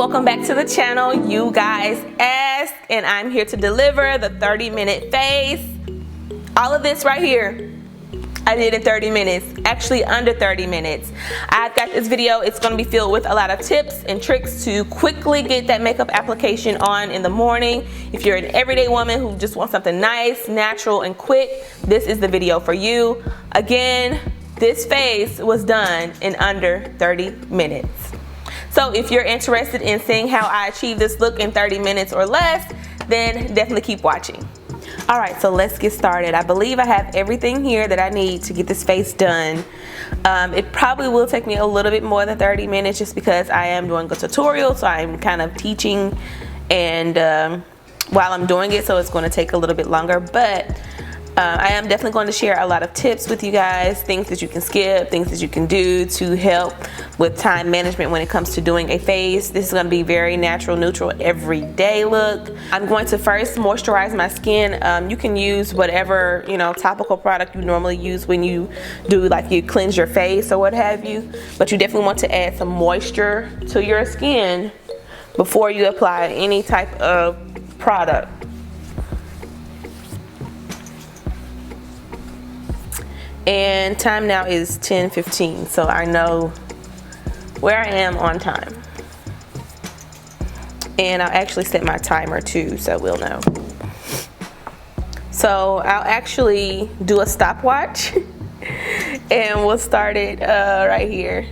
Welcome back to the channel. You guys asked, and I'm here to deliver the 30-minute face. All of this right here, I did in 30 minutes, actually under 30 minutes. I've got this video, it's gonna be filled with a lot of tips and tricks to quickly get that makeup application on in the morning. If you're an everyday woman who just wants something nice, natural, and quick, this is the video for you. Again, this face was done in under 30 minutes. So if you're interested in seeing how I achieve this look in 30 minutes or less, then definitely keep watching. All right, so let's get started. I believe I have everything here that I need to get this face done. It probably will take me a little bit more than 30 minutes just because I am doing a tutorial, so I'm kind of teaching and while I'm doing it, so it's going to take a little bit longer, but I am definitely going to share a lot of tips with you guys, things that you can skip, things that you can do to help with time management when it comes to doing a face. This is going to be very natural, neutral, everyday look. I'm going to first moisturize my skin. You can use whatever, topical product you normally use when you do, like, you cleanse your face or what have you, but you definitely want to add some moisture to your skin before you apply any type of product. And time now is 10:15, so I know where I am on time. And I'll actually set my timer too, so we'll know. So I'll actually do a stopwatch and we'll start it right here.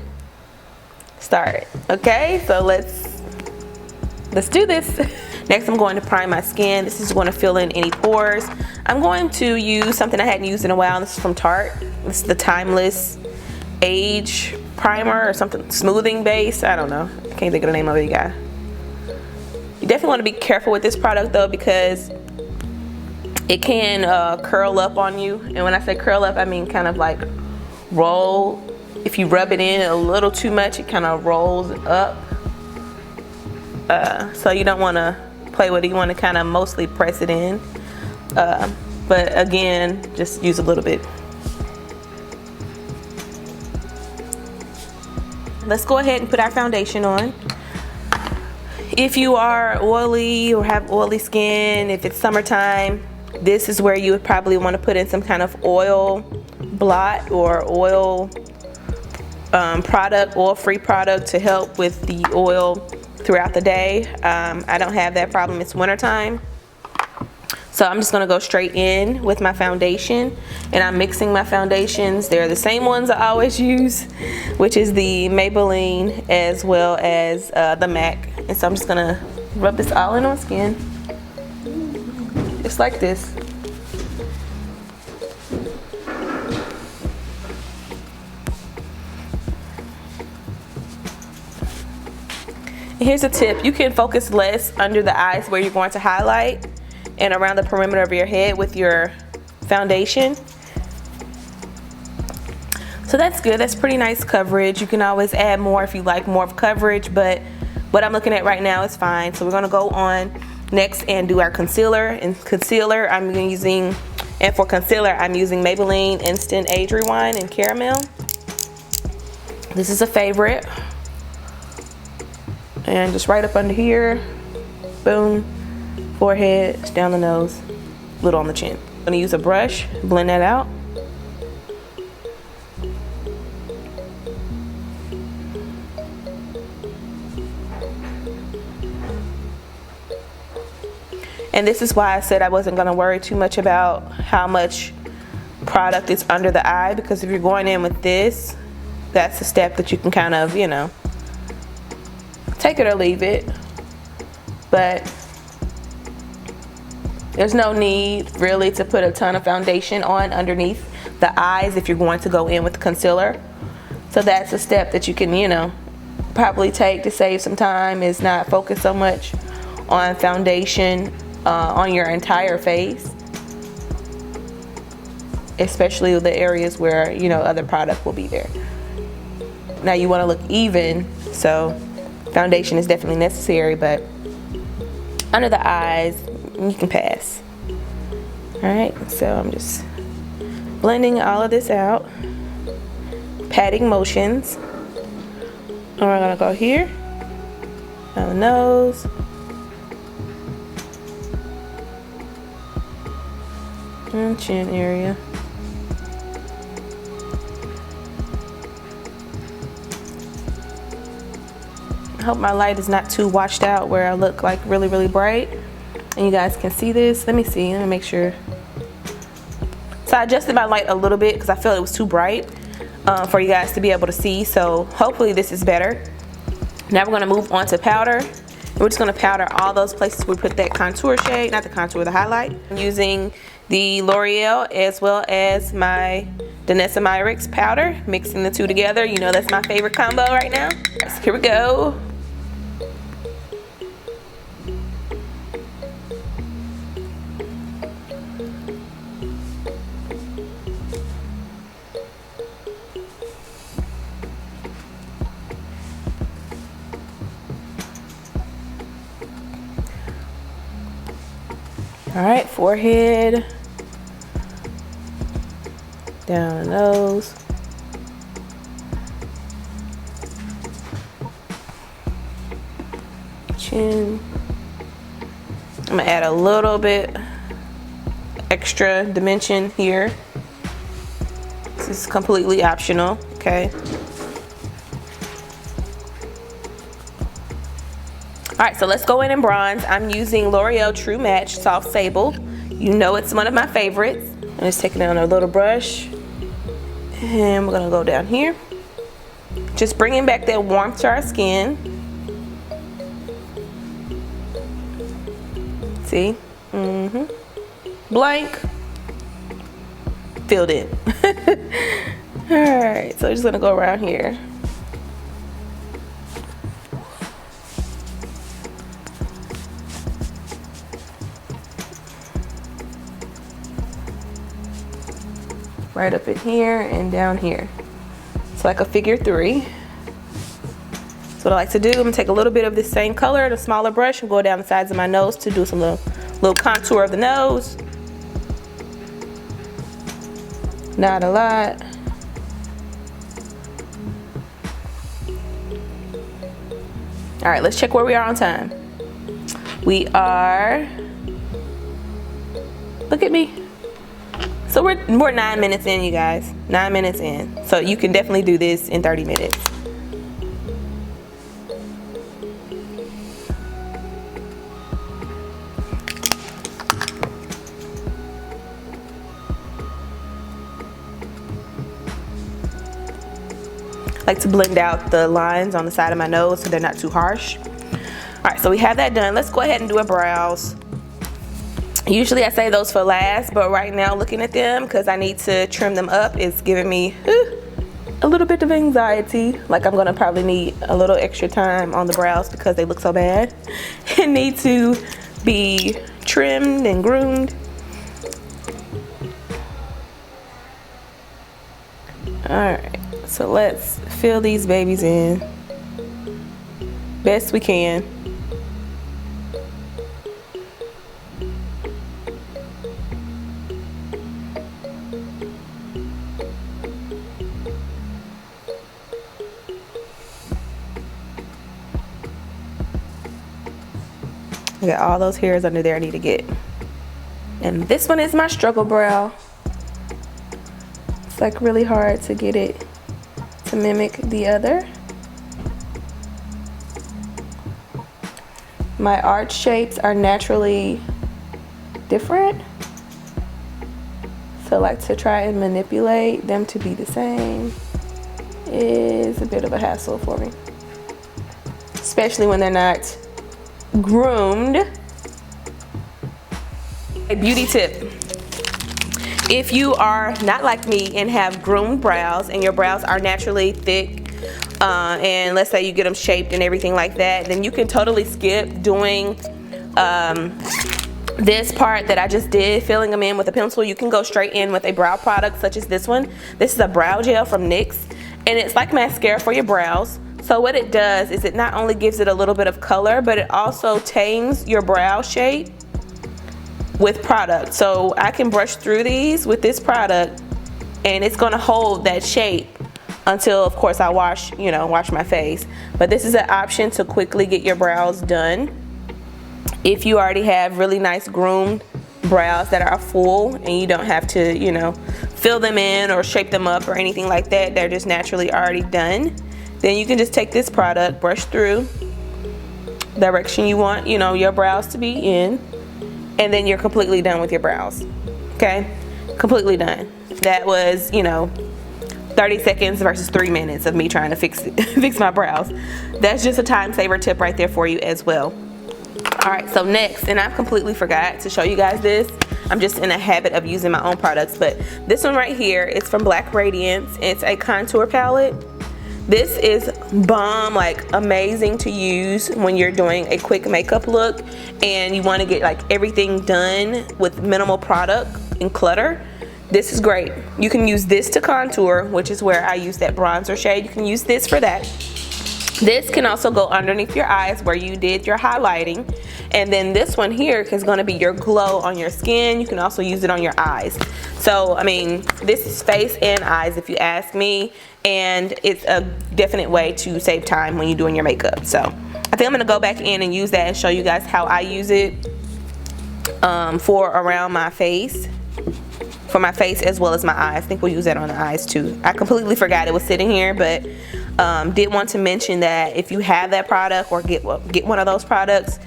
Start it. Okay, so let's do this. Next, I'm going to prime my skin. This is going to fill in any pores. I'm going to use something I hadn't used in a while. This is from Tarte. This is the Timeless Age Primer or something, smoothing base. I don't know. I can't think of the name of it, guy. You definitely want to be careful with this product though, because it can curl up on you. And when I say curl up, I mean kind of like roll. If you rub it in a little too much, it kind of rolls up. So you don't want to play with it. You want to kind of mostly press it in. But again, just use a little bit. Let's go ahead and put our foundation on. If you are oily or have oily skin, if it's summertime, this is where you would probably want to put in some kind of oil blot or oil product, oil-free product to help with the oil throughout the day. I don't have that problem. It's wintertime. So I'm just going to go straight in with my foundation, and I'm mixing my foundations. They're the same ones I always use, which is the Maybelline as well as the MAC. And so I'm just going to rub this all in on skin, just like this. And here's a tip. You can focus less under the eyes where you're going to highlight and around the perimeter of your head with your foundation. So that's good. That's pretty nice coverage. You can always add more if you like more of coverage, but what I'm looking at right now is fine. So we're going to go on next and do our concealer. And concealer I'm using, and for concealer I'm using Maybelline Instant Age Rewind in Caramel. This is a favorite. And just right up under here, boom, forehead, down the nose, little on the chin. I'm gonna use a brush, blend that out. And this is why I said I wasn't gonna worry too much about how much product is under the eye, because if you're going in with this, that's a step that you can kind of, take it or leave it. But there's no need really to put a ton of foundation on underneath the eyes if you're going to go in with concealer. So that's a step that you can, probably take to save some time, is not focus so much on foundation on your entire face, especially the areas where, other product will be there. Now you want to look even, so foundation is definitely necessary, but under the eyes, you can pass. Alright, so I'm just blending all of this out, patting motions. And we're gonna go here Down the nose. And chin area. I hope my light is not too washed out where I look like really, really bright. And you guys can see this. Let me see, let me make sure. So I adjusted my light a little bit because I felt it was too bright for you guys to be able to see. So hopefully this is better. Now we're gonna move on to powder. And we're just gonna powder all those places we put that contour shade, not the contour, the highlight. I'm using the L'Oreal as well as my Danessa Myricks powder, mixing the two together. You know that's my favorite combo right now. So here we go. All right, forehead, down the nose, chin. I'm gonna add a little bit extra dimension here. This is completely optional, okay? All right, so let's go in and bronze. I'm using L'Oreal True Match Soft Sable. You know it's one of my favorites. I'm just taking it on a little brush. And we're gonna go down here. Just bringing back that warmth to our skin. See? Blank. Filled in. All right, so we're just gonna go around here. Right up in here and down here. It's like a figure 3. So what I like to do, I'm gonna take a little bit of this same color, the smaller brush, and go down the sides of my nose to do some little contour of the nose. Not a lot. All right, let's check where we are on time. We are, look at me. So we're 9 minutes in, you guys. 9 minutes in. So you can definitely do this in 30 minutes. I like to blend out the lines on the side of my nose so they're not too harsh. All right, so we have that done. Let's go ahead and do our brows. Usually I say those for last, but right now looking at them, because I need to trim them up, it's giving me a little bit of anxiety. Like I'm gonna probably need a little extra time on the brows because they look so bad and need to be trimmed and groomed. All right, so let's fill these babies in best we can. I got all those hairs under there I need to get. And this one is my struggle brow. It's like really hard to get it to mimic the other. My arch shapes are naturally different. So like to try and manipulate them to be the same is a bit of a hassle for me. Especially when they're not groomed. A beauty tip. If you are not like me and have groomed brows and your brows are naturally thick and let's say you get them shaped and everything like that, then you can totally skip doing this part that I just did, filling them in with a pencil. You can go straight in with a brow product such as this one. This is a brow gel from NYX and it's like mascara for your brows. So what it does is it not only gives it a little bit of color, but it also tames your brow shape with product. So I can brush through these with this product and it's gonna hold that shape until of course I wash my face. But this is an option to quickly get your brows done. If you already have really nice groomed brows that are full and you don't have to, fill them in or shape them up or anything like that, they're just naturally already done, then you can just take this product, brush through direction you want, your brows to be in, and then you're completely done with your brows. Okay? Completely done. That was, 30 seconds versus 3 minutes of me trying to fix my brows. That's just a time saver tip right there for you as well. All right, so next, and I completely forgot to show you guys this. I'm just in a habit of using my own products, but this one right here is from Black Radiance. It's a contour palette. This is bomb, like amazing to use when you're doing a quick makeup look and you want to get like everything done with minimal product and clutter. This is great. You can use this to contour, which is where I use that bronzer shade. You can use this for that. This can also go underneath your eyes where you did your highlighting. And then this one here is going to be your glow on your skin. You can also use it on your eyes. So, I mean, this is face and eyes if you ask me. And it's a definite way to save time when you're doing your makeup. So, I think I'm going to go back in and use that and show you guys how I use it for around my face. For my face as well as my eyes. I think we'll use that on the eyes too. I completely forgot it was sitting here, but did want to mention that if you have that product or get one of those products,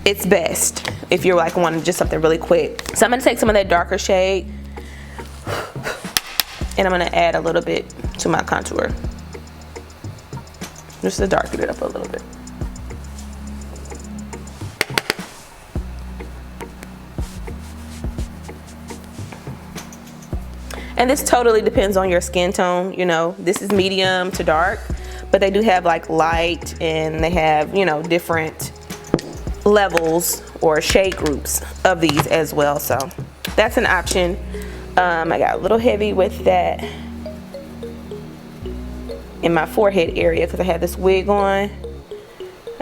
it's best if you're like wanting just something really quick. So I'm going to take some of that darker shade and I'm going to add a little bit to my contour just to darken it up a little bit. And this totally depends on your skin tone. This is medium to dark, but they do have like light and they have, different levels or shade groups of these as well. So that's an option. I got a little heavy with that in my forehead area because I had this wig on.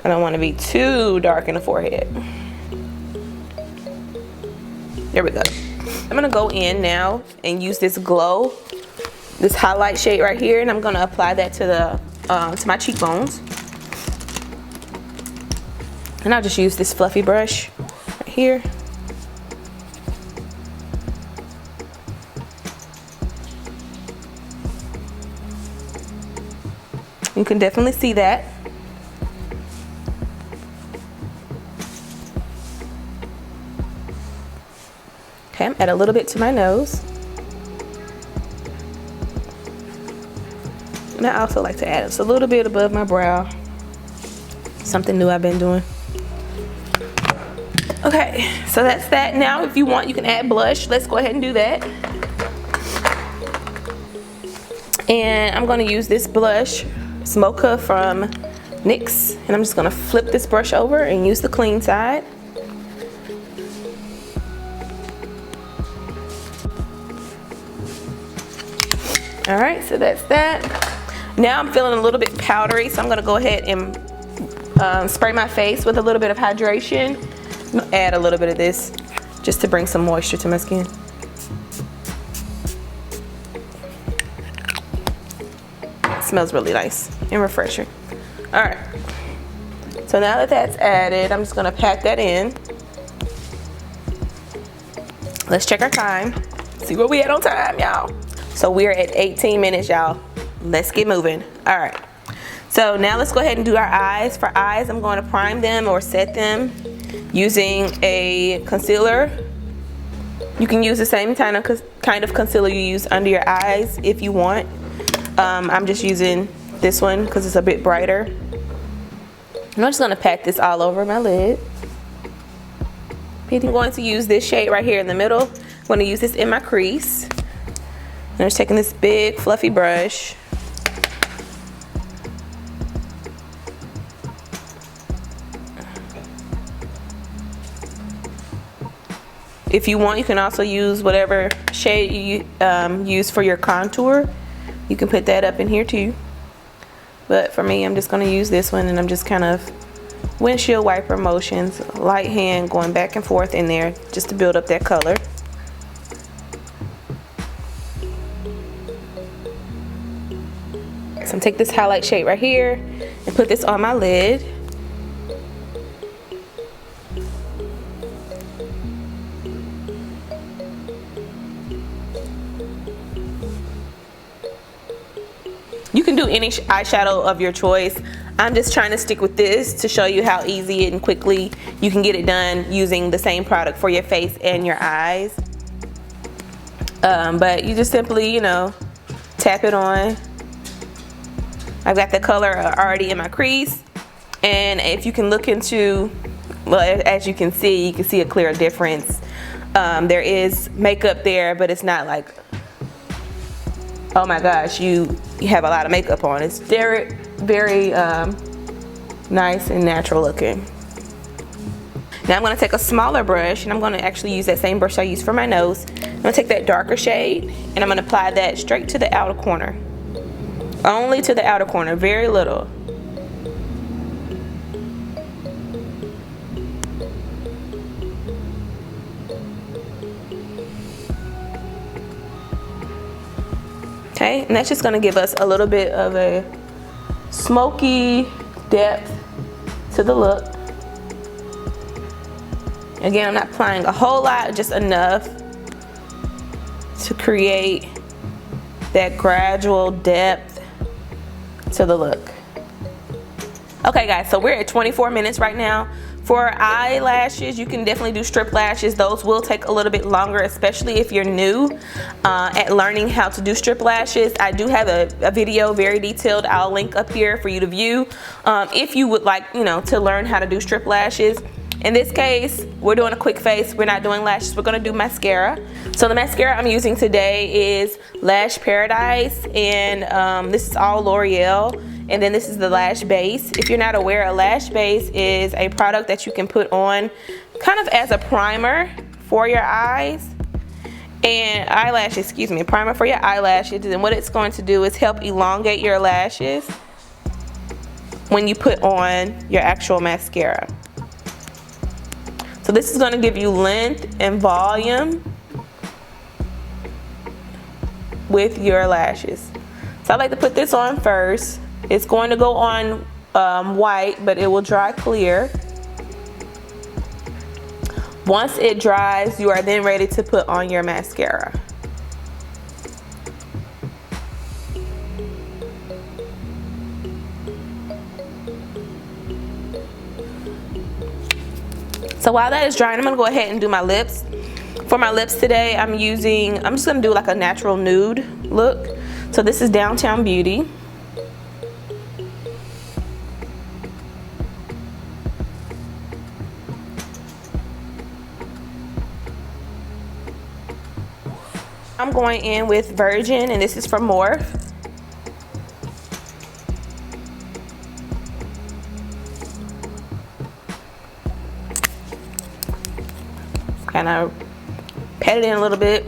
I don't want to be too dark in the forehead. There we go. I'm gonna go in now and use this glow, this highlight shade right here, and I'm gonna apply that to my cheekbones. And I'll just use this fluffy brush right here. You can definitely see that. Okay, add a little bit to my nose. And I also like to add just a little bit above my brow. Something new I've been doing. Okay, so that's that. Now if you want, you can add blush. Let's go ahead and do that. And I'm gonna use this blush, it's Mocha from NYX. And I'm just gonna flip this brush over and use the clean side. All right, so that's that. Now I'm feeling a little bit powdery, so I'm gonna go ahead and spray my face with a little bit of hydration. I'm gonna add a little bit of this just to bring some moisture to my skin. It smells really nice and refreshing. All right, so now that that's added, I'm just gonna pack that in. Let's check our time. See where we at on time, y'all. So we're at 18 minutes, y'all. Let's get moving. All right. So now let's go ahead and do our eyes. For eyes, I'm going to prime them or set them using a concealer. You can use the same kind of concealer you use under your eyes if you want. I'm just using this one because it's a bit brighter. And I'm just going to pack this all over my lid. I'm going to use this shade right here in the middle. I'm going to use this in my crease. And I'm just taking this big fluffy brush. If you want, you can also use whatever shade you use for your contour. You can put that up in here too. But for me, I'm just going to use this one, and I'm just kind of windshield wiper motions, light hand going back and forth in there just to build up that color. I'm gonna take this highlight shade right here and put this on my lid. You can do any eyeshadow of your choice. I'm just trying to stick with this to show you how easy and quickly you can get it done using the same product for your face and your eyes. But you just simply, you know, tap it on. I've got the color already in my crease, and if you can look into, well, as you can see a clear difference. There is makeup there, but it's not like, oh my gosh, you have a lot of makeup on. It's very, very nice and natural looking. Now I'm going to take a smaller brush, and I'm going to actually use that same brush I used for my nose. I'm going to take that darker shade, and I'm going to apply that straight to the outer corner. Only to the outer corner, very little. Okay, and that's just going to give us a little bit of a smoky depth to the look. Again, I'm not applying a whole lot, just enough to create that gradual depth to the look. Okay guys, so we're at 24 minutes right now. For eyelashes, you can definitely do strip lashes. Those will take a little bit longer, especially if you're new at learning how to do strip lashes. I do have a video, very detailed. I'll link up here for you to view if you would like, you know, to learn how to do strip lashes. In this case, we're doing a quick face. We're not doing lashes. We're going to do mascara. So the mascara I'm using today is Lash Paradise, and this is all L'Oreal. And then this is the lash base. If you're not aware, a lash base is a product that you can put on kind of as a primer for your eyes and eyelashes, excuse me, a primer for your eyelashes. And what it's going to do is help elongate your lashes when you put on your actual mascara. So this is going to give you length and volume with your lashes. So I like to put this on first. It's going to go on white, but it will dry clear. Once it dries, you are then ready to put on your mascara. So while that is drying, I'm gonna go ahead and do my lips. For my lips today, I'm just gonna do like a natural nude look. So this is Downtown Beauty. I'm going in with Virgin, and this is from Morphe. Kind of pat it in a little bit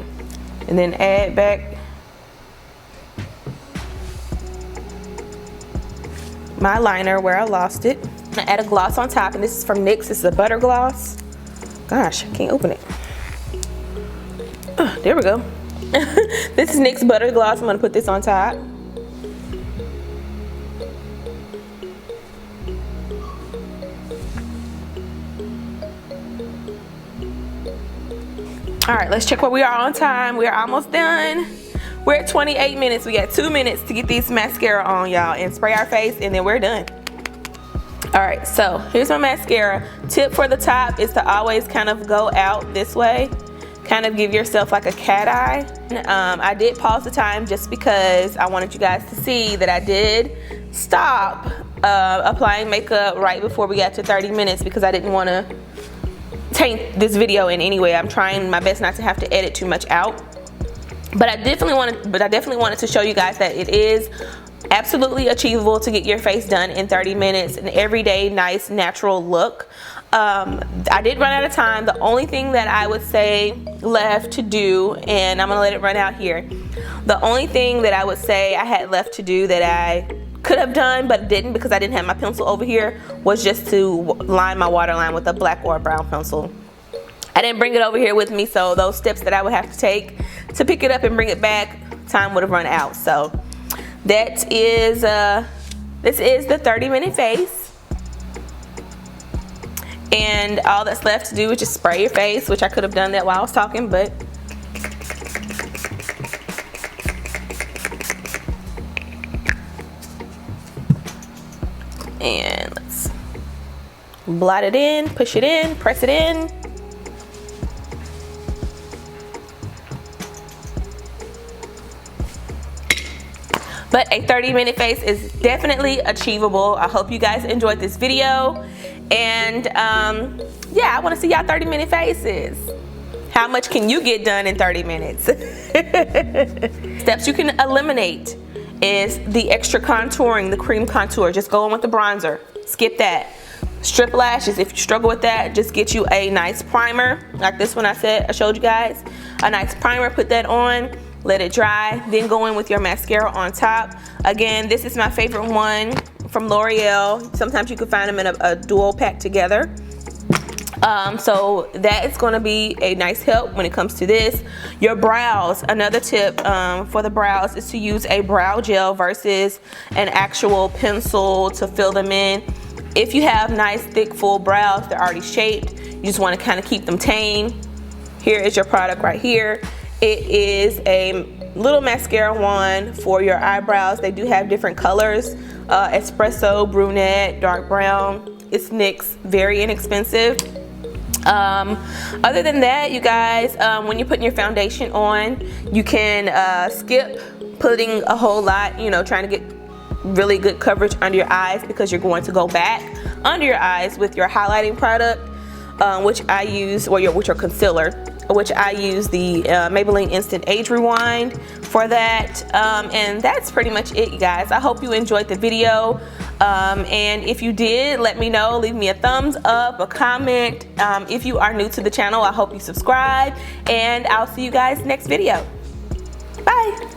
and then add back my liner where I lost it. I'm gonna add a gloss on top, and this is from NYX. This is a butter gloss. Gosh, I can't open it. Oh, there we go. This is NYX butter gloss. I'm gonna put this on top. All right, let's check where we are on time. We are almost done. We're at 28 minutes. We got 2 minutes to get this mascara on, y'all, and spray our face, and then we're done. All right, so here's my mascara. Tip for the top is to always kind of go out this way. Kind of give yourself like a cat eye. I did pause the time just because I wanted you guys to see that I did stop applying makeup right before we got to 30 minutes because I didn't want to taint this video in any way. I'm trying my best not to have to edit too much out. But I definitely wanted to show you guys that it is absolutely achievable to get your face done in 30 minutes, an everyday nice natural look. I did run out of time. The only thing that I would say left to do, and I'm gonna let it run out here, the only thing that I would say I had left to do that I could have done but didn't because I didn't have my pencil over here was just to line my waterline with a black or a brown pencil. I didn't bring it over here with me, so those steps that I would have to take to pick it up and bring it back, time would have run out. So That is, this is the 30-minute face. And all that's left to do is just spray your face, which I could have done that while I was talking, but and let's blot it in, push it in, press it in. But a 30-minute face is definitely achievable. I hope you guys enjoyed this video. And yeah, I want to see y'all 30-minute faces. How much can you get done in 30 minutes? Steps you can eliminate is the extra contouring, the cream contour. Just go in with the bronzer. Skip that. Strip lashes, if you struggle with that, just get you a nice primer. Like this one I showed you guys. A nice primer, put that on. Let it dry, then go in with your mascara on top. Again, this is my favorite one from L'Oreal. Sometimes you can find them in a dual pack together. So that is going to be a nice help when it comes to this. Your brows, another tip for the brows is to use a brow gel versus an actual pencil to fill them in. If you have nice, thick, full brows, they're already shaped. You just want to kind of keep them tame. Here is your product right here. It is a little mascara wand for your eyebrows. They do have different colors, espresso, brunette, dark brown. It's NYX, very inexpensive. Other than that, you guys, when you're putting your foundation on, you can skip putting a whole lot, you know, trying to get really good coverage under your eyes, because you're going to go back under your eyes with your highlighting product, which I use, or your concealer, which I use the Maybelline Instant Age Rewind for that. And that's pretty much it, you guys. I hope you enjoyed the video. And if you did, let me know. Leave me a thumbs up, a comment. If you are new to the channel, I hope you subscribe. And I'll see you guys next video. Bye.